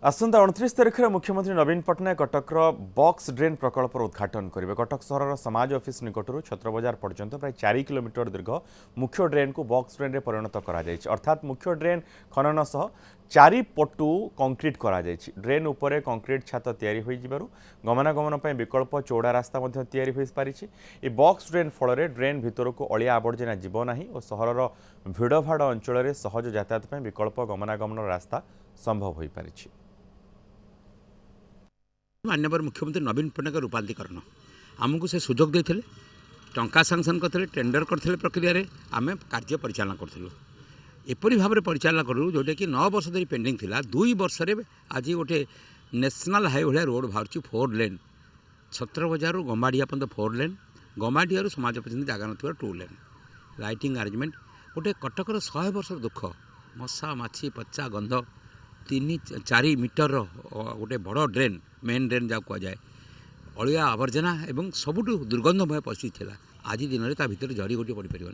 आसंता 29 तारिख में मुख्यमंत्री नवीन पट्टनायक कटकर बॉक्स ड्रेन प्रकल्प उद्घाटन करेंगे। कटक सहर समाज ऑफिस निकटर छत्रबजार पर्यंत प्राय 4 किलोमीटर दीर्घ मुख्य ड्रेन को बॉक्स ड्रेन में परिणत कर अर्थात मुख्य ड्रेन खनन सह चारिपटू कंक्रीट कर ड्रेन उपरे कंक्रीट छात तैयारी गमनागमन पर विकल्प चौड़ा रास्ता तैयारी पारी। बॉक्स ड्रेन फल ड्रेन भितर को अलिया आवर्जना जीवना और सहर भिड़भाड़ अंचल सहज यातायात विकल्प गमनागमन रास्ता संभव हो पारी। माननीय मुख्यमंत्री नवीन पट्टनायक रूपांतरीकरण आमको से सुजोग देते टंका सांसन करते टेंडर करते प्रक्रिया आम कार्य परिचालना करूँ एपरी भाव में परिचालना करूँ जोटा कि 9 वर्ष धरी पेंडिंग थिला 2 वर्ष आज गोटे नेशनल हाईवे रोड बाहर 4 लेन छत्रबजार गमाड़िया पर्यंत 4 लेन गमाड़िया समाज पर्यंत जगह ना 2 लेन लाइटिंग आरेंजमेंट गोटे कटकर 100 वर्ष दुख मशा माछी पचा गंध 3-4 मीटर गोटे बड़ ड्रेन मेन ड्रेन जहाँ कहुए अलिया आवर्जना और सबुठ दुर्गंधमय परिस्थिति आज दिन में भितर जड़ी गोटे पड़ पार।